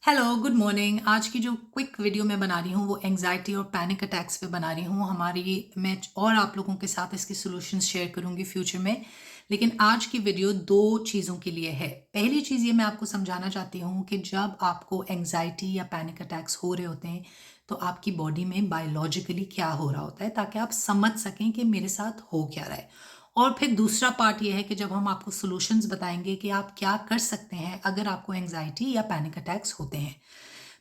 Hello, good morning. आज की जो क्विक वीडियो मैं बना रही हूँ वो एंग्जाइटी और पैनिक अटैक्स पे बना रही हूँ। मैं और आप लोगों के साथ इसके सॉल्यूशंस शेयर करूँगी फ्यूचर में। लेकिन आज की वीडियो दो चीज़ों के लिए है। पहली चीज़ ये मैं आपको समझाना चाहती हूँ कि जब आपको एंग्जाइटी या पैनिक अटैक्स हो रहे होते हैं तो आपकी बॉडी में बायोलॉजिकली क्या हो रहा होता है, ताकि आप समझ सकें कि मेरे साथ हो क्या रहा है। और फिर दूसरा पार्ट ये है कि जब हम आपको सॉल्यूशंस बताएंगे कि आप क्या कर सकते हैं अगर आपको एंग्जाइटी या पैनिक अटैक्स होते हैं।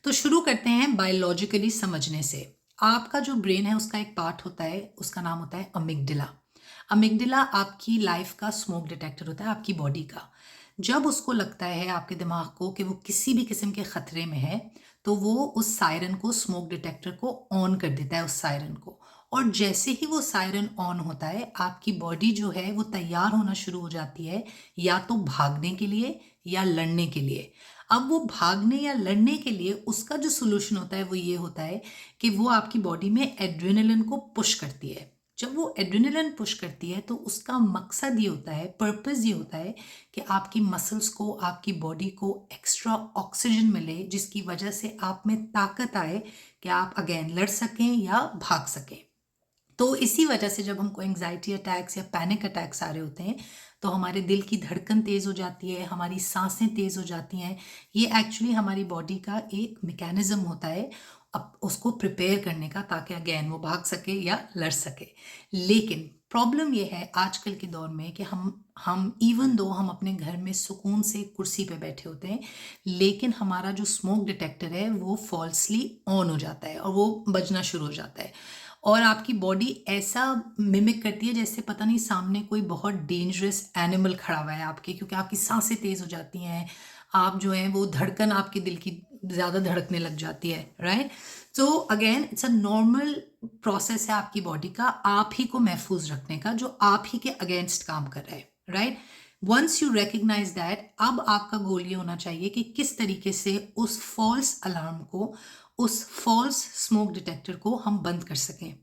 तो शुरू करते हैं बायोलॉजिकली समझने से। आपका जो ब्रेन है उसका एक पार्ट होता है, उसका नाम होता है अमिगडाला। अमिगडाला आपकी लाइफ का स्मोक डिटेक्टर होता है, आपकी बॉडी का। जब उसको लगता है आपके दिमाग को कि वो किसी भी किस्म के खतरे में है, तो वो उस सायरन को, स्मोक डिटेक्टर को ऑन कर देता है, उस सायरन को। और जैसे ही वो सायरन ऑन होता है, आपकी बॉडी जो है वो तैयार होना शुरू हो जाती है, या तो भागने के लिए या लड़ने के लिए। अब वो भागने या लड़ने के लिए उसका जो सोल्यूशन होता है वो ये होता है कि वो आपकी बॉडी में एड्रेनलिन को पुश करती है। जब वो एड्रेनलिन पुश करती है तो उसका मकसद ये होता है, पर्पस ये होता है कि आपकी मसल्स को, आपकी बॉडी को एक्स्ट्रा ऑक्सीजन मिले, जिसकी वजह से आप में ताकत आए कि आप अगेन लड़ सकें या भाग सकें। तो इसी वजह से जब हमको एंग्जाइटी अटैक्स या पैनिक अटैक्स आ रहे होते हैं तो हमारे दिल की धड़कन तेज़ हो जाती है, हमारी सांसें तेज़ हो जाती हैं। ये एक्चुअली हमारी बॉडी का एक मैकेनिज्म होता है अब उसको प्रिपेयर करने का, ताकि अगेन वो भाग सके या लड़ सके। लेकिन प्रॉब्लम ये है आजकल के दौर में कि हम इवन दो हम अपने घर में सुकून से कुर्सी पे बैठे होते हैं, लेकिन हमारा जो स्मोक डिटेक्टर है वो फॉल्सली ऑन हो जाता है और वो बजना शुरू हो जाता है। और आपकी बॉडी ऐसा मिमिक करती है जैसे पता नहीं सामने कोई बहुत डेंजरस एनिमल खड़ा हुआ है आपके, क्योंकि आपकी सांसें तेज़ हो जाती हैं। आप जो है वो धड़कन आपके दिल की ज़्यादा धड़कने लग जाती है, right. So again it's a normal process है आपकी बॉडी का, आप ही को महफूज रखने का, जो आप ही के अगेंस्ट काम कर रहा है, right. Once you recognise that, अब आपका गोल ये होना चाहिए कि किस तरीके से उस फॉल्स अलार्म को, उस फॉल्स स्मोक डिटेक्टर को हम बंद कर सकें।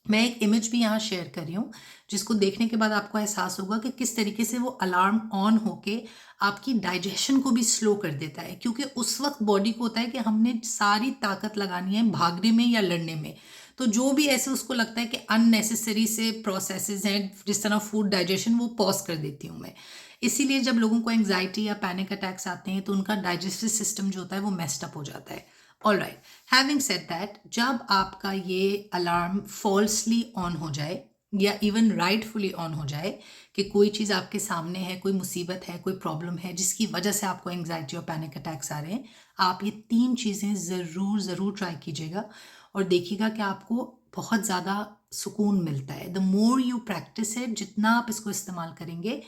मैं एक इमेज भी यहाँ शेयर कर रही हूँ जिसको देखने के बाद आपको एहसास होगा कि किस तरीके से वो अलार्म ऑन होके आपकी डाइजेशन को भी स्लो कर देता है, क्योंकि उस वक्त बॉडी को होता है कि हमने सारी ताकत लगानी है भागने में या लड़ने में। तो जो भी ऐसे उसको लगता है कि अननेसेसरी से प्रोसेसेस हैं, जिस तरह फूड डाइजेशन, वो पॉज कर देती हूँ मैं। इसीलिए जब लोगों को एंग्जाइटी या पैनिक अटैक्स आते हैं तो उनका डाइजेस्टिव सिस्टम जो होता है वो मेस्ड अप हो जाता है। All right, having said that, जब आपका ये अलार्म फॉल्सली ऑन हो जाए या इवन राइटफुली ऑन हो जाए कि कोई चीज़ आपके सामने है, कोई मुसीबत है, कोई प्रॉब्लम है जिसकी वजह से आपको एंग्जाइटी और पैनिक अटैक्स आ रहे हैं, आप ये तीन चीज़ें ज़रूर ज़रूर ट्राई कीजिएगा और देखिएगा कि आपको बहुत ज़्यादा सुकून मिलता है। The more you practice it, जितना आप इसको इस्तेमाल करेंगे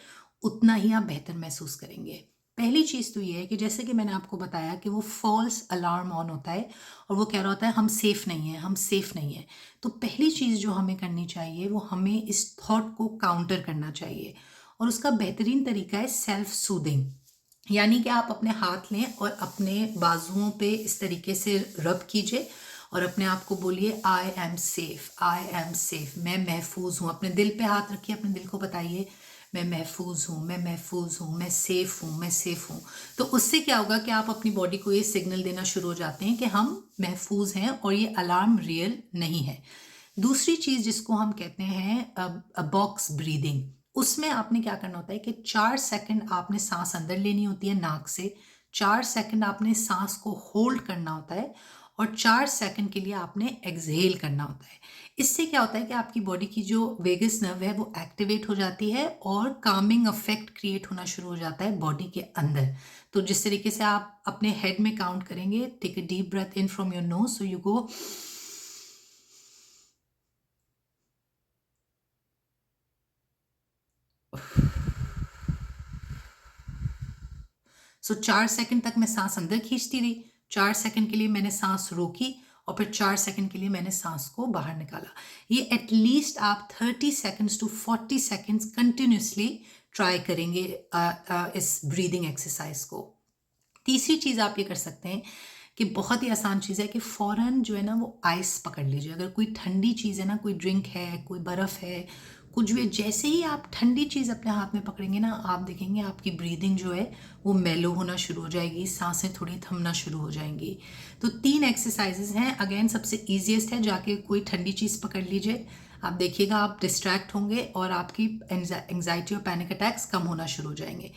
उतना ही आप बेहतर महसूस करेंगे। पहली चीज़ तो ये है कि जैसे कि मैंने आपको बताया कि वो फॉल्स अलार्म ऑन होता है और वो कह रहा होता है हम सेफ़ नहीं हैं, हम सेफ़ नहीं हैं। तो पहली चीज़ जो हमें करनी चाहिए वो हमें इस थॉट को काउंटर करना चाहिए, और उसका बेहतरीन तरीका है सेल्फ सूदिंग। यानी कि आप अपने हाथ लें और अपने बाजुओं पे इस तरीके से रब कीजिए और अपने आप को बोलिए I am safe, I am safe, मैं महफूज हूँ। अपने दिल पे हाथ रखिए, अपने दिल को बताइए मैं महफूज हूँ, मैं महफूज हूँ, मैं सेफ हूँ, मैं सेफ हूँ। तो उससे क्या होगा कि आप अपनी बॉडी को ये सिग्नल देना शुरू हो जाते हैं कि हम महफूज हैं और ये अलार्म रियल नहीं है। दूसरी चीज़ जिसको हम कहते हैं बॉक्स ब्रीदिंग, उसमें आपने क्या करना होता है कि 4 सेकंड आपने सांस अंदर लेनी होती है नाक से, 4 सेकंड आपने सांस को होल्ड करना होता है और 4 सेकंड के लिए आपने एक्सहेल करना होता है। इससे क्या होता है कि आपकी बॉडी की जो वेगस नर्व है वो एक्टिवेट हो जाती है और कामिंग इफेक्ट क्रिएट होना शुरू हो जाता है बॉडी के अंदर। तो जिस तरीके से आप अपने हेड में काउंट करेंगे, take a deep breath in from your nose, so you go, so 4 second तक मैं सांस अंदर खींचती रही, 4 सेकंड के लिए मैंने सांस रोकी और फिर 4 सेकंड के लिए मैंने सांस को बाहर निकाला। ये एटलीस्ट आप 30 seconds to 40 seconds continuously try करेंगे इस ब्रीदिंग एक्सरसाइज को। तीसरी चीज़ आप ये कर सकते हैं कि बहुत ही आसान चीज़ है कि फ़ौरन जो है ना वो आइस पकड़ लीजिए। अगर कोई ठंडी चीज़ है ना, कोई ड्रिंक है, कोई बर्फ़ है, कुछ भी, जैसे ही आप ठंडी चीज़ अपने हाथ में पकड़ेंगे ना, आप देखेंगे आपकी ब्रीदिंग जो है वो मेलो होना शुरू हो जाएगी, सांसें थोड़ी थमना शुरू हो जाएंगी। तो 3 एक्सरसाइजेज हैं। अगेन सबसे ईजिएस्ट है, जाके कोई ठंडी चीज़ पकड़ लीजिए, आप देखिएगा आप डिस्ट्रैक्ट होंगे और आपकी एंजाइटी और पैनिक अटैक्स कम होना शुरू हो जाएंगे।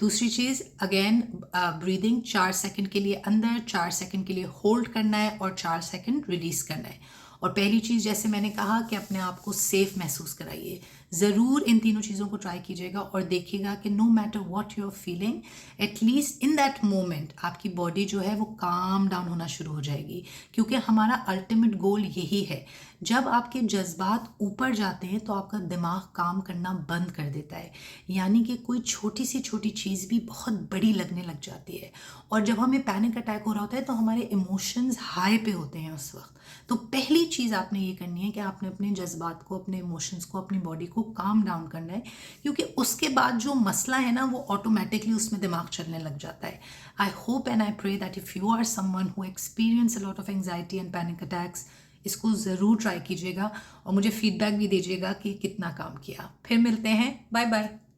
दूसरी चीज़, अगेन ब्रीदिंग 4 सेकंड के लिए अंदर, 4 सेकंड के लिए होल्ड करना है और 4 सेकंड रिलीज़ करना है। और पहली चीज़ जैसे मैंने कहा कि अपने आप को सेफ महसूस कराइए। ज़रूर इन तीनों चीज़ों को ट्राई कीजिएगा और देखिएगा कि no matter what you are feeling, at least in that moment आपकी बॉडी जो है वो काम डाउन होना शुरू हो जाएगी। क्योंकि हमारा अल्टीमेट गोल यही है, जब आपके जज्बात ऊपर जाते हैं तो आपका दिमाग काम करना बंद कर देता है, यानी कि कोई छोटी सी छोटी चीज़ भी बहुत बड़ी लगने लग जाती है। और जब हमें पैनिक अटैक हो रहा होता है तो हमारे इमोशंस हाई पे होते हैं उस वक्त। तो पहली चीज़ आपने ये करनी है कि आपने अपने जज्बात को, अपने इमोशंस को, अपनी बॉडी को काम डाउन करना है, क्योंकि उसके बाद जो मसला है ना वो ऑटोमेटिकली उसमें दिमाग चलने लग जाता है। I hope and I pray that if you are someone who experience a lot of anxiety and panic attacks, इसको ज़रूर ट्राई कीजिएगा और मुझे फीडबैक भी दीजिएगा कि कितना काम किया। फिर मिलते हैं, बाय बाय।